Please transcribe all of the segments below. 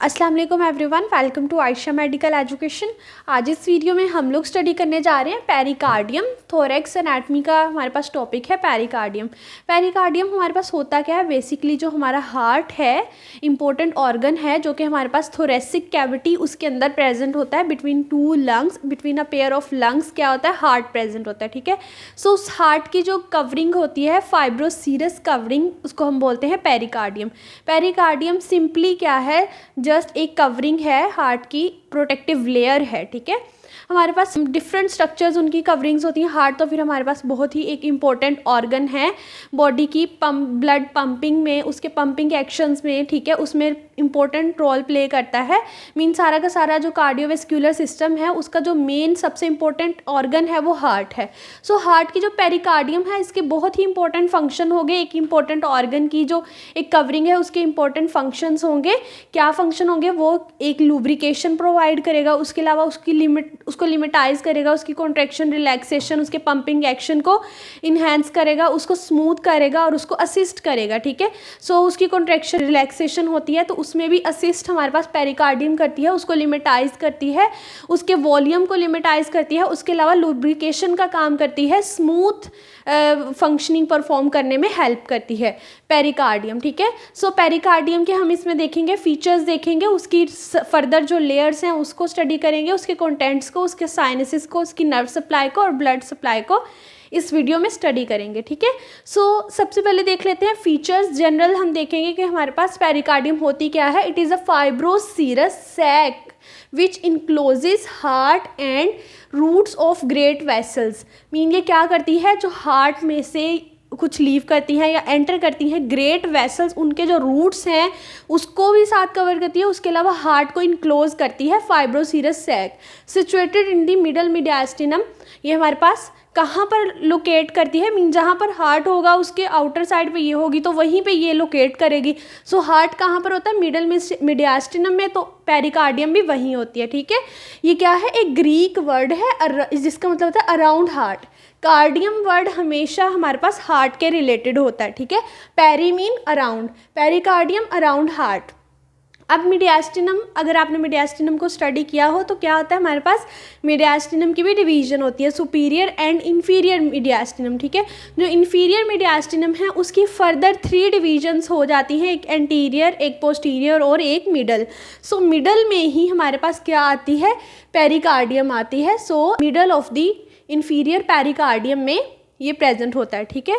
अस्सलाम वालेकुम everyone, welcome to Ayesha medical education. आज इस वीडियो में हम लोग स्टडी करने जा रहे हैं पेरिकार्डियम। थोरेक्स एनाटमी का हमारे पास टॉपिक है पेरिकार्डियम। पेरिकार्डियम हमारे पास होता क्या है, बेसिकली जो हमारा हार्ट है, इंपॉर्टेंट ऑर्गन है जो कि हमारे पास थोरेसिक कैविटी उसके अंदर प्रेजेंट होता है। Between two lungs, between a pair of lungs क्या होता है, हार्ट प्रेजेंट होता है। ठीक है, सो उस हार्ट की जो कवरिंग होती है, फाइब्रोसीरस कवरिंग, उसको हम बोलते हैं पेरिकार्डियम। पेरिकार्डियम सिंपली क्या है, जस्ट एक कवरिंग है, हार्ट की प्रोटेक्टिव लेयर है। ठीक है, हमारे पास डिफरेंट स्ट्रक्चर्स उनकी कवरिंग्स होती हैं। हार्ट तो फिर हमारे पास बहुत ही एक इम्पॉर्टेंट ऑर्गन है बॉडी की ब्लड पंपिंग में, उसके पंपिंग एक्शंस में, ठीक है, उसमें इंपॉर्टेंट रोल प्ले करता है। मीन सारा का सारा जो कार्डियोवेस्क्यूलर सिस्टम है उसका जो मेन सबसे इम्पोर्टेंट ऑर्गन है वो हार्ट है। सो हार्ट की जो पेरिकार्डियम है इसके बहुत ही इंपॉर्टेंट फंक्शन होंगे। एक इंपॉर्टेंट ऑर्गन की जो एक कवरिंग है उसके इंपॉर्टेंट फंक्शंस होंगे। क्या फंक्शन होंगे, वो एक लुब्रिकेशन प्रोवाइड करेगा, उसके अलावा उसको लिमिटाइज करेगा, उसकी कॉन्ट्रैक्शन रिलैक्सेशन, उसके पंपिंग एक्शन को इन्हेंस करेगा, उसको स्मूथ करेगा और उसको असिस्ट करेगा। ठीक है, सो उसकी कॉन्ट्रैक्शन रिलैक्सेशन होती है तो उसमें भी असिस्ट हमारे पास पेरिकार्डियम करती है, उसको लिमिटाइज करती है, उसके वॉल्यूम को लिमिटाइज करती है, उसके अलावा लुब्रिकेशन का काम करती है, स्मूथ फंक्शनिंग परफॉर्म करने में हेल्प करती है पेरिकार्डियम। ठीक है, सो पेरिकार्डियम के हम इसमें देखेंगे, फीचर्स देखेंगे, उसकी फर्दर जो लेयर्स हैं उसको स्टडी करेंगे, उसके कंटेंट्स को, उसके साइनसिस को, उसकी नर्व सप्लाई को और ब्लड सप्लाई को इस वीडियो में स्टडी करेंगे। ठीक है, सो सबसे पहले देख लेते हैं फीचर्स। जनरल हम देखेंगे कि हमारे पास पेरिकार्डियम होती क्या है। It is a fibroserous sac which encloses heart and roots of great vessels. Mean ये क्या करती है, जो हार्ट में से कुछ लीव करती हैं या एंटर करती हैं ग्रेट वेसल्स, उनके जो रूट्स हैं उसको भी साथ कवर करती है, उसके अलावा हार्ट को इनक्लोज करती है। Fibroserous sac situated in the middle mediastinum, ये हमारे पास कहाँ पर लोकेट करती है, मीन जहाँ पर हार्ट होगा उसके आउटर साइड पे ये होगी तो वहीं पे ये लोकेट करेगी। सो हार्ट कहाँ पर होता है, मिडल मीडियास्टिनम में, तो पेरिकार्डियम भी वहीं होती है। ठीक है, ये क्या है, एक ग्रीक वर्ड है जिसका मतलब होता है अराउंड हार्ट। कार्डियम वर्ड हमेशा हमारे पास हार्ट के रिलेटेड होता है। ठीक है, peri mean around, pericardium around heart. अब मीडियास्टिनम, अगर आपने मीडियास्टिनम को स्टडी किया हो तो क्या होता है, हमारे पास मीडियास्टिनम की भी डिवीजन होती है, सुपीरियर एंड इन्फीरियर मीडियास्टिनम। ठीक है, जो इन्फीरियर मीडियास्टिनम है उसकी फर्दर 3 डिवीजन्स हो जाती हैं, एक एंटीरियर, एक पोस्टीरियर और एक मिडल। सो मिडल में ही हमारे पास क्या आती है, पेरिकार्डियम आती है। So middle of the inferior pericardium में ये प्रेजेंट होता है। ठीक है,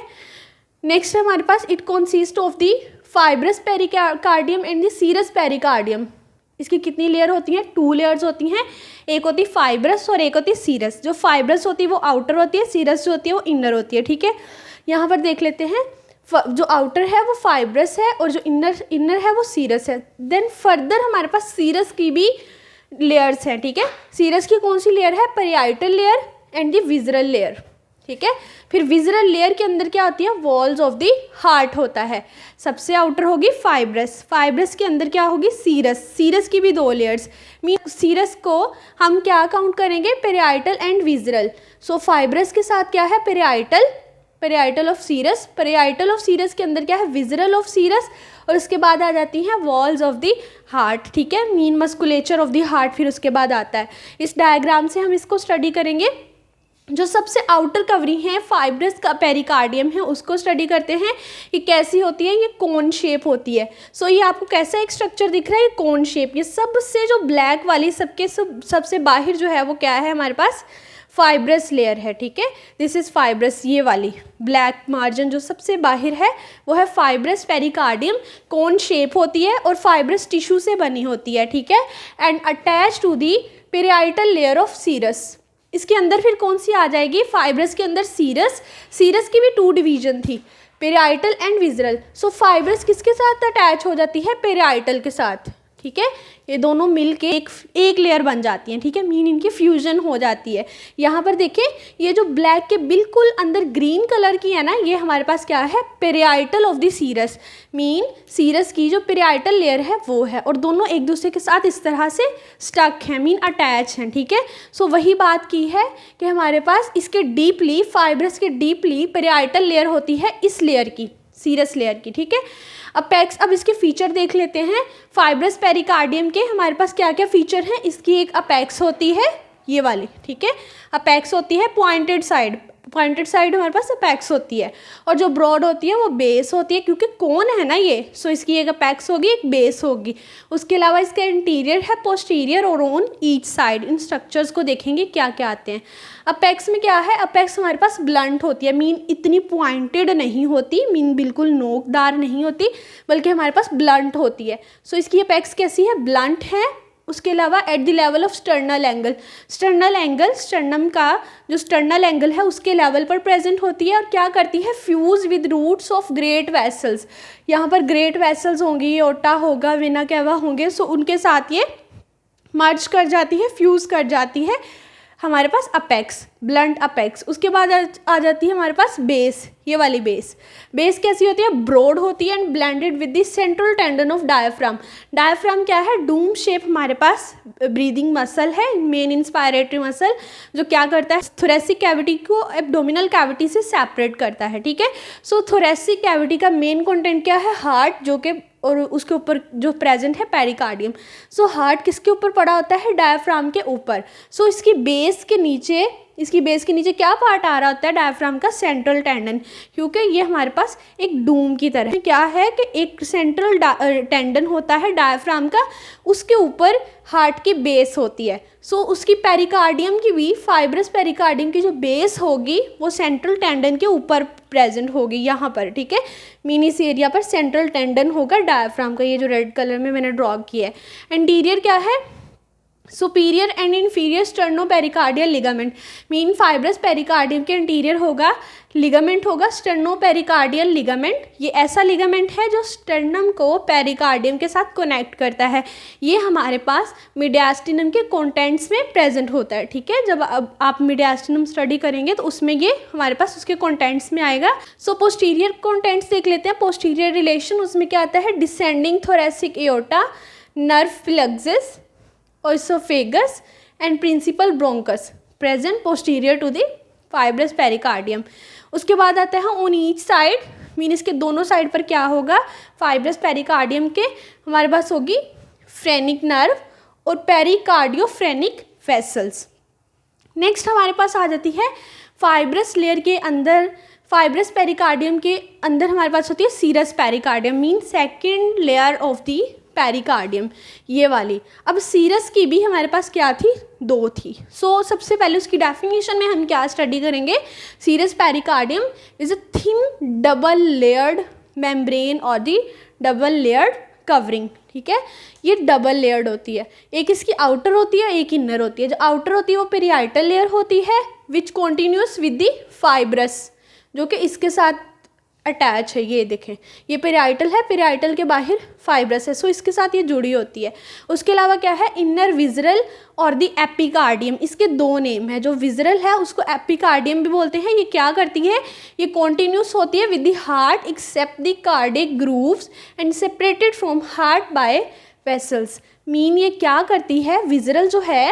नेक्स्ट हमारे पास it consist of the fibrous pericardium and the serous pericardium. इसकी कितनी लेयर होती हैं, 2 लेयर्स होती हैं, एक होती है फाइब्रस और एक होती है सीरस। जो फाइब्रस होती है वो आउटर होती है, सीरस जो होती है वो इनर होती है। ठीक है, यहाँ पर देख लेते हैं, जो आउटर है वो फाइब्रस है और जो इनर है वो सीरस है। देन फर्दर हमारे पास सीरस की भी लेयर्स हैं। ठीक है, सीरस की कौन सी लेयर है, पेरियाइटल लेयर एंड द विज़रल लेयर। ठीक है, फिर विज़रल लेयर के अंदर क्या होती है, वॉल्स ऑफ द हार्ट होता है। सबसे आउटर होगी फाइब्रस, फाइब्रस के अंदर क्या होगी, सीरस। सीरस की भी 2 लेयर्स, मीन सीरस को हम क्या काउंट करेंगे, पेरियाइटल एंड विज़रल। सो फाइब्रस के साथ क्या है, parietal of serous, पेरियाइटल of serous के अंदर क्या है, विज़रल ऑफ सीरस, और उसके बाद आ जाती हैं वॉल्स ऑफ द हार्ट। ठीक है, mean musculature of the heart फिर उसके बाद आता है। इस डायग्राम से हम इसको स्टडी करेंगे। जो सबसे आउटर कवरिंग है फाइब्रस का पेरिकार्डियम है उसको स्टडी करते हैं कि कैसी होती है, ये कोन शेप होती है। सो ये आपको कैसा एक स्ट्रक्चर दिख रहा है, ये कोन शेप। ये सबसे जो ब्लैक वाली सबसे बाहर जो है वो क्या है, हमारे पास फाइब्रस लेयर है। ठीक है, दिस इज़ फाइब्रस, ये वाली ब्लैक मार्जिन जो सबसे बाहर है वो है फाइब्रस पेरिकार्डियम। कोन शेप होती है और फाइब्रस टिश्यू से बनी होती है। ठीक है, and attach to the parietal layer of serous. इसके अंदर फिर कौन सी आ जाएगी, फाइब्रस के अंदर सीरस। सीरस की भी 2 डिवीजन थी, पेरियाइटल एंड विज़रल। सो फाइब्रस किसके साथ अटैच हो जाती है, पेरियाइटल के साथ। ठीक है, ये दोनों मिलके एक लेयर बन जाती हैं। ठीक है, मीन इनकी फ्यूजन हो जाती है। यहाँ पर देखें, ये जो ब्लैक के बिल्कुल अंदर ग्रीन कलर की है ना, ये हमारे पास क्या है, parietal of the serous. Mean serous की जो पेरियाइटल लेयर है वो है, और दोनों एक दूसरे के साथ इस तरह से स्टक हैं, मीन अटैच हैं। ठीक है, सो वही बात की है कि हमारे पास इसके डीपली, फाइब्रस के डीपली पेरियाइटल लेयर होती है इस लेयर की, सीरस लेयर की। ठीक है, अपेक्स, अब इसके फीचर देख लेते हैं। फाइब्रस पेरिकार्डियम के हमारे पास क्या क्या फीचर हैं। इसकी एक अपेक्स होती है, ये वाली, ठीक है, अपेक्स होती है पॉइंटेड साइड, पॉइंटेड साइड हमारे पास अपेक्स होती है, और जो ब्रॉड होती है वो बेस होती है, क्योंकि कौन है ना ये, सो इसकी एक अपेक्स होगी, एक बेस होगी। उसके अलावा इसका इंटीरियर है पोस्टीरियर और on each side. In structures को देखेंगे क्या क्या आते हैं। अपेक्स में क्या है, अपेक्स हमारे पास ब्लंट होती है, मीन इतनी पॉइंटेड नहीं होती, मीन बिल्कुल नोकदार नहीं होती, बल्कि हमारे पास ब्लंट होती है। सो इसकी अपेक्स कैसी है, ब्लंट है। उसके अलावा at the level of sternal angle, sternal angle, sternum का जो स्टर्नल एंगल है उसके लेवल पर प्रेजेंट होती है, और क्या करती है, fuse with roots of great vessels. यहाँ पर ग्रेट वेसल्स होंगी, एओर्टा होगा, वेना कैवा होंगे, सो उनके साथ ये मर्ज कर जाती है, फ्यूज कर जाती है हमारे पास अपेक्स, ब्लंट अपेक्स। उसके बाद आ जाती है हमारे पास बेस, ये वाली बेस। बेस कैसी होती है, ब्रॉड होती है and blended with the central tendon of diaphragm. Diaphragm क्या है, डूम शेप हमारे पास ब्रीदिंग मसल है, मेन इंस्पायरेटरी मसल, जो क्या करता है, थोरेसिक कैविटी को एब्डोमिनल कैविटी से सेपरेट करता है, ठीक है। सो थोरेसिक कैविटी का मेन कंटेंट क्या है, हार्ट, जो कि, और उसके ऊपर जो प्रेजेंट है पेरिकार्डियम। सो हार्ट किसके ऊपर पड़ा होता है, डायफ्राम के ऊपर। सो इसकी बेस के नीचे, इसकी बेस के नीचे क्या पार्ट आ रहा होता है, डायफ्राम का सेंट्रल टेंडन, क्योंकि ये हमारे पास एक डूम की तरह क्या है कि एक सेंट्रल टेंडन होता है डायफ्राम का, उसके ऊपर हार्ट की बेस होती है। सो उसकी पेरिकार्डियम की भी, फाइब्रस पेरिकार्डियम की जो बेस होगी वो सेंट्रल टेंडन के ऊपर प्रेजेंट होगी यहाँ पर, ठीक है। मीन इस एरिया पर सेंट्रल टेंडन होगा डायफ्राम का, ये जो रेड कलर में मैंने ड्रॉ किया है। एंटीरियर क्या है, superior and inferior sterno pericardial ligament, mean fibrous pericardium के इंटीरियर होगा, लिगामेंट होगा स्टर्नो पेरिकार्डियल लिगामेंट। ये ऐसा लिगामेंट है जो स्टर्नम को पेरिकार्डियम के साथ कनेक्ट करता है। ये हमारे पास मीडियास्टिनम के कंटेंट्स में प्रेजेंट होता है, ठीक है। जब अब आप मीडियास्टिनम स्टडी करेंगे तो उसमें ये हमारे पास उसके कंटेंट्स में आएगा। सो पोस्टीरियर कंटेंट्स देख लेते हैं। पोस्टीरियर रिलेशन, उसमें क्या आता है, descending thoracic aorta, nerve plexus, oesophagus and principal bronchus present posterior to the fibrous pericardium. उसके बाद आता है ऑन ईच साइड, मीन इसके दोनों साइड पर क्या होगा, फाइब्रस पेरिकार्डियम के हमारे पास होगी फ्रेनिक नर्व और पेरिकार्डियोफ्रेनिक वेसल्स। नेक्स्ट हमारे पास आ जाती है फाइब्रस लेयर के अंदर, फाइब्रस पेरिकार्डियम के अंदर हमारे पास होती है serous pericardium, mean second layer of the pericardium, ये वाली। अब सीरस की भी हमारे पास क्या थी, दो थी। सो सबसे पहले उसकी डेफिनेशन में हम क्या स्टडी करेंगे, serous pericardium is a thin double layered membrane और दी डबल लेयर्ड कवरिंग, ठीक है। ये डबल लेयर्ड होती है, एक इसकी आउटर होती है, एक इनर होती है। जो आउटर होती है वो पेरियाइटल लेयर होती है विच कॉन्टिन्यूस विद दी फाइब्रस, जो कि इसके साथ अटैच है। ये देखें, ये पेरियाइटल है, पेरियाइटल के बाहर फाइब्रस है, सो इसके साथ ये जुड़ी होती है। उसके अलावा क्या है, इनर विजरल और दी एपिकार्डियम, इसके दो नेम है। जो विजरल है उसको एपिकार्डियम भी बोलते हैं। ये क्या करती है, ये कॉन्टिन्यूस होती है with the heart except the cardiac grooves and separated from heart by vessels. Mean ये क्या करती है, विजरल जो है,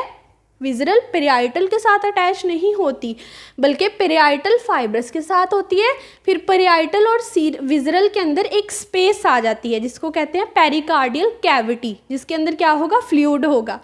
विजरल पेरियाइटल के साथ अटैच नहीं होती, बल्कि पेरियाइटल फाइब्रस के साथ होती है। फिर पेरियाइटल और विजरल के अंदर एक स्पेस आ जाती है जिसको कहते हैं पेरिकार्डियल कैविटी, जिसके अंदर क्या होगा, फ्लूइड होगा।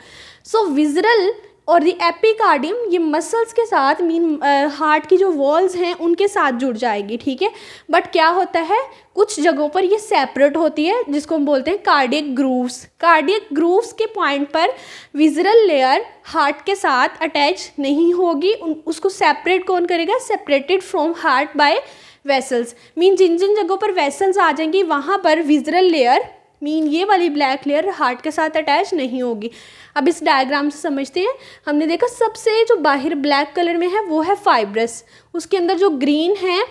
सो विजरल और दी एपिकार्डियम ये मसल्स के साथ, मीन हार्ट की जो वॉल्स हैं उनके साथ जुड़ जाएगी, ठीक है। बट क्या होता है, कुछ जगहों पर ये सेपरेट होती है, जिसको हम बोलते हैं कार्डियक ग्रूव्स। कार्डियक ग्रूव्स के पॉइंट पर विजरल लेयर हार्ट के साथ अटैच नहीं होगी, उसको सेपरेट कौन करेगा, separated from heart by vessels. Mean जिन जिन जगहों पर वेसल्स आ जाएंगी वहाँ पर विजरल लेयर, मीन ये वाली ब्लैक लेयर हार्ट के साथ अटैच नहीं होगी। अब इस डायग्राम से समझते हैं। हमने देखा सबसे जो बाहर ब्लैक कलर में है वो है फाइब्रस, उसके अंदर जो ग्रीन है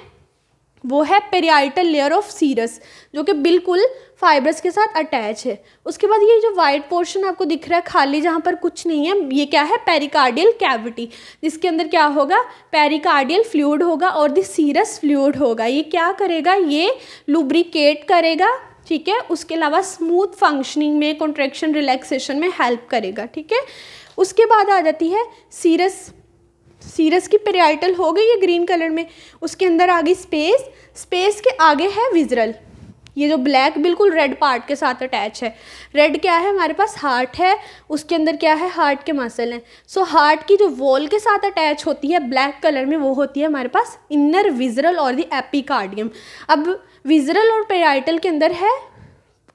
वो है पेरियाइटल लेयर ऑफ सीरस, जो कि बिल्कुल फाइब्रस के साथ अटैच है। उसके बाद ये जो वाइट पोर्शन आपको दिख रहा है खाली, जहाँ पर कुछ नहीं है, ये क्या है, पेरिकार्डियल कैविटी, जिसके अंदर क्या होगा, पेरिकार्डियल फ्लूइड होगा और द सीरस फ्लूइड होगा। ये क्या करेगा, ये लुब्रिकेट करेगा, ठीक है। उसके अलावा स्मूथ फंक्शनिंग में, कॉन्ट्रैक्शन रिलैक्सेशन में हेल्प करेगा, ठीक है। उसके बाद आ जाती है सीरस। सीरस की पेरियाइटल हो गई ये ग्रीन कलर में, उसके अंदर आ गई स्पेस, स्पेस के आगे है विजरल, ये जो ब्लैक बिल्कुल रेड पार्ट के साथ अटैच है। रेड क्या है हमारे पास, हार्ट है, उसके अंदर क्या है, हार्ट के मसल हैं। सो हार्ट की जो वॉल के साथ अटैच होती है ब्लैक कलर में, वो होती है हमारे पास इनर विजरल और द एपिकार्डियम। अब विजरल और पेराइटल के अंदर है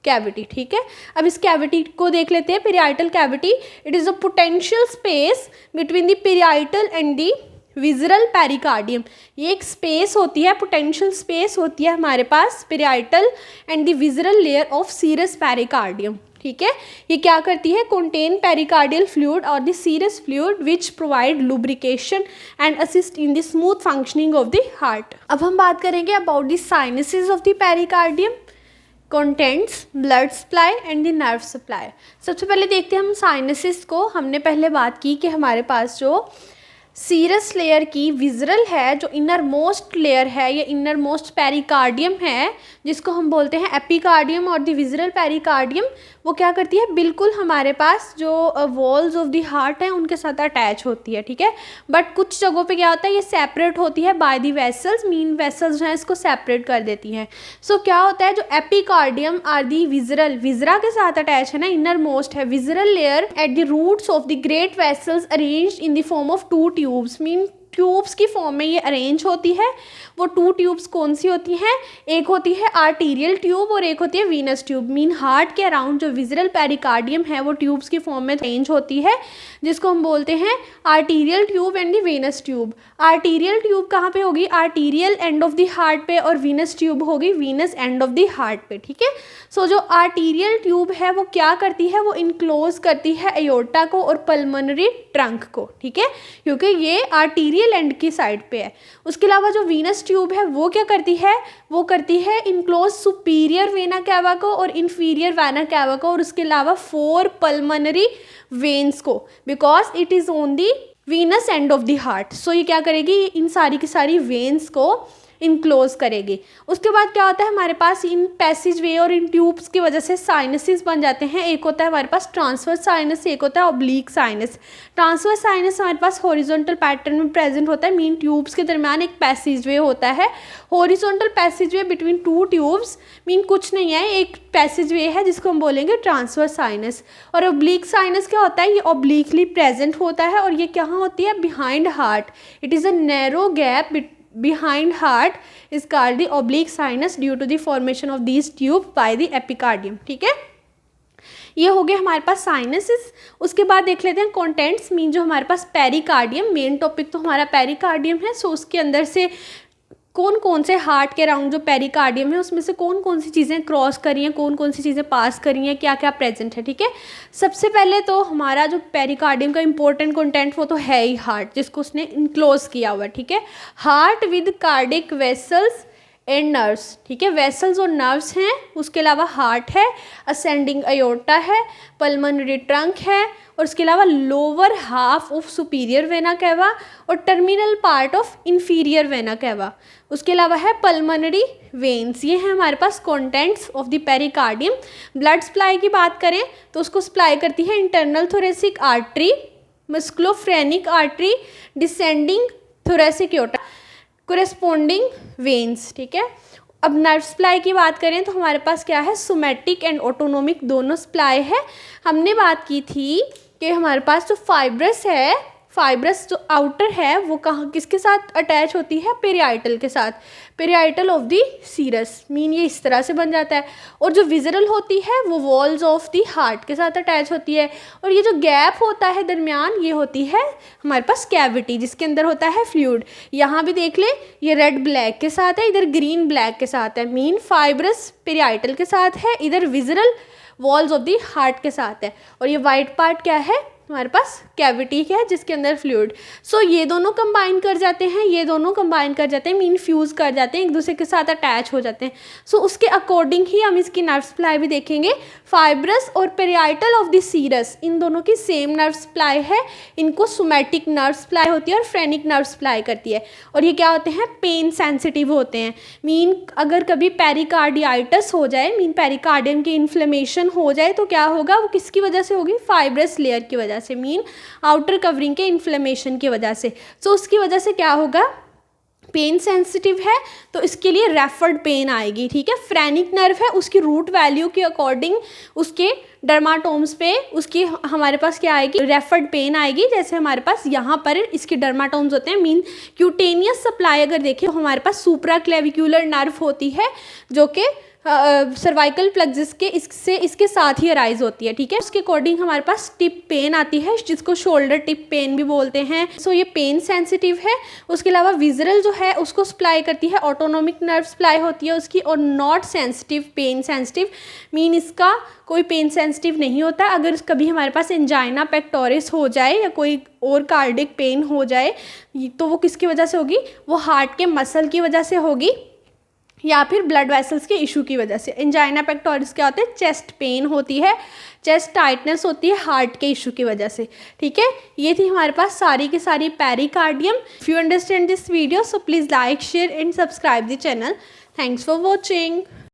कैविटी, ठीक है। अब इस कैविटी को देख लेते हैं, parietal cavity. It is a potential space between the parietal and the visceral pericardium. ये एक स्पेस होती है, पोटेंशियल स्पेस होती है हमारे पास parietal and the visceral layer of serous pericardium, ठीक है। ये क्या करती है, contain pericardial fluid or the serous fluid which provide lubrication and assist in the smooth functioning of the heart। अब हम बात करेंगे about the sinuses of the pericardium, contents blood supply and the nerve supply। सबसे पहले देखते हैं हम sinuses को। हमने पहले बात की कि हमारे पास जो सीरस लेयर की विजरल है, जो इनर मोस्ट लेयर है, ये इनर मोस्ट पेरिकार्डियम है, जिसको हम बोलते हैं एपिकार्डियम और द विजरल पेरिकार्डियम, वो क्या करती है, बिल्कुल हमारे पास जो वॉल्स ऑफ द हार्ट है उनके साथ अटैच होती है, ठीक है। बट कुछ जगहों पे क्या होता है, ये सेपरेट होती है by the vessels, mean vessels जो हैं इसको सेपरेट कर देती हैं। सो क्या होता है, जो epicardium or the visceral, viscera के साथ अटैच है ना, इनर मोस्ट है visceral layer at the roots of the great vessels arranged in the form of 2 tubes, mean tubes की फॉर्म में ये अरेंज होती है। वो 2 ट्यूब्स कौन सी होती हैं, एक होती है आर्टीरियल ट्यूब और एक होती है वीनस ट्यूब। मीन हार्ट के अराउंड जो विजरल पेरिकार्डियम है वो ट्यूब्स की फॉर्म में अरेंज होती है, जिसको हम बोलते हैं arterial tube and the Venus tube. Arterial tube कहाँ पे होगी, arterial and of the heart पे, और वीनस ट्यूब होगी Venus end of the heart पे, ठीक है। सो जो आर्टीरियल ट्यूब है वो क्या करती है, वो इनक्लोज करती है एयोर्टा को और पल्मोनरी ट्रंक को, ठीक है, क्योंकि ये आर्टीरियल एंड की साइड पे है। उसके अलावा जो वीनस ट्यूब है वो क्या करती है, वो करती है इनक्लोज सुपीरियर वेना कैवा को और इन्फीरियर वेना कैवा को, और उसके अलावा 4 पल्मोनरी वेन्स को, because it is on the venous end of the heart. So ये क्या करेगी, इन सारी की सारी वेन्स को इनक्लोज करेगी। उसके बाद क्या होता है, हमारे पास इन पैसेज वे और इन ट्यूब्स की वजह से साइनसेस बन जाते हैं। एक होता है हमारे पास ट्रांसवर्स साइनस, एक होता है ऑब्लिक साइनस। ट्रांसवर्स साइनस हमारे पास हॉरिजॉन्टल पैटर्न में प्रेजेंट होता है, मीन ट्यूब्स के दरमियान एक पैसेज वे होता है। हॉरिजॉन्टल पैसेज वे बिटवीन 2 ट्यूब्स, मीन कुछ नहीं है, एक पैसेज वे है जिसको हम बोलेंगे ट्रांसवर्स साइनस। और ऑब्लिक साइनस क्या होता है, ये ऑब्लिकली प्रेजेंट होता है और ये कहाँ होती है, behind heart. It is a narrow gap behind heart is called the oblique sinus due to the formation of these tube by the epicardium, ठीक है। ये हो गए हमारे पास साइनसेस। उसके बाद देख लेते हैं कंटेंट्स, मीन जो हमारे पास पेरिकार्डियम, मेन टॉपिक तो हमारा पेरिकार्डियम है। सो उसके अंदर से कौन कौन से हार्ट के अराउंड जो पेरिकार्डियम है उसमें से कौन कौन सी चीज़ें क्रॉस करी हैं, कौन कौन सी चीज़ें पास करी हैं, क्या क्या प्रेजेंट है, ठीक है। सबसे पहले तो हमारा जो पेरिकार्डियम का इंपॉर्टेंट कंटेंट वो तो है ही हार्ट, जिसको उसने इनक्लोज किया हुआ है, ठीक है। Heart with cardiac vessels and nerves, ठीक है, वेसल्स और नर्व्स हैं। उसके अलावा हार्ट है, असेंडिंग अयोर्टा है, पल्मोनरी ट्रंक है, और उसके अलावा lower half of superior vena cava और terminal part of inferior vena cava. उसके अलावा है पल्मोनरी वेन्स। ये हैं हमारे पास contents of the pericardium. Blood supply की बात करें तो उसको सप्लाई करती है internal thoracic artery, musculophrenic artery, descending thoracic aorta, corresponding veins, ठीक है। अब नर्व सप्लाई की बात करें तो हमारे पास क्या है, सोमैटिक एंड ऑटोनोमिक दोनों सप्लाई है। हमने बात की थी कि हमारे पास जो फाइब्रस है, फाइब्रस जो आउटर है वो कहाँ किसके साथ अटैच होती है, पेरियाइटल के साथ, पेरियाइटल ऑफ द सीरस, मीन ये इस तरह से बन जाता है। और जो विजरल होती है वो वॉल्स ऑफ द हार्ट के साथ अटैच होती है। और ये जो गैप होता है दरमियान, ये होती है हमारे पास कैविटी, जिसके अंदर होता है फ्लूइड। यहाँ भी देख ले, ये रेड ब्लैक के साथ है, इधर ग्रीन ब्लैक के साथ है, मीन फाइब्रस पेरियाइटल के साथ है, इधर visceral walls of the heart के साथ है। और ये वाइट पार्ट क्या है, हमारे पास कैविटी है जिसके अंदर फ्लूइड। सो ये दोनों कंबाइन कर जाते हैं, ये दोनों कंबाइन कर जाते हैं, मीन फ्यूज़ कर जाते हैं, एक दूसरे के साथ अटैच हो जाते हैं। सो उसके अकॉर्डिंग ही हम इसकी नर्व सप्लाई भी देखेंगे। फाइब्रस और पेरियाइटल ऑफ द सीरस, इन दोनों की सेम नर्व सप्लाई है। इनको सोमैटिक नर्व सप्लाई होती है और फ्रेनिक नर्व सप्लाई करती है। और ये क्या होते हैं, पेन सेंसिटिव होते हैं। मीन अगर कभी पेरिकार्डियाइटिस हो जाए, मीन पेरिकार्डियम की इन्फ्लेमेशन हो जाए तो क्या होगा, वो किसकी वजह से होगी, फाइब्रस लेयर की वजह से, मीन आउटर कवरिंग के इन्फ्लेमेशन की वजह से। सो उसकी वजह से क्या होगा, पेन सेंसिटिव है तो इसके लिए रेफर्ड पेन आएगी, ठीक है। फ्रेनिक नर्व है, उसकी रूट वैल्यू के अकॉर्डिंग उसके डर्माटोम्स पे उसकी हमारे पास क्या आएगी, रेफर्ड पेन आएगी। जैसे हमारे पास यहाँ पर इसके डर्माटोम्स होते हैं। मीन क्यूटेनियस सप्लाई अगर देखें तो हमारे पास सुप्रा क्लेविक्यूलर नर्व होती है जो कि सर्वाइकल प्लेक्सस के इसके साथ ही अराइज होती है, ठीक है। उसके अकॉर्डिंग हमारे पास टिप पेन आती है जिसको शोल्डर टिप पेन भी बोलते हैं। सो ये पेन सेंसिटिव है। उसके अलावा विजरल जो है उसको सप्लाई करती है, ऑटोनोमिक नर्व सप्लाई होती है उसकी, और not sensitive, pain sensitive. Mean इसका कोई पेन सेंसिटिव नहीं होता। अगर कभी हमारे पास एंजाइना पेक्टोरिस हो जाए या कोई और कार्डिक पेन हो जाए तो वो किसकी वजह से होगी, वो हार्ट के मसल की वजह से होगी या फिर ब्लड वेसल्स के इशू की वजह से। एंजाइना पेक्टोरिस क्या होता है, चेस्ट पेन होती है, चेस्ट टाइटनेस होती है हार्ट के इशू की वजह से, ठीक है। ये थी हमारे पास सारी की सारी pericardium. If you understand this video so please like, share and subscribe the channel. Thanks for watching.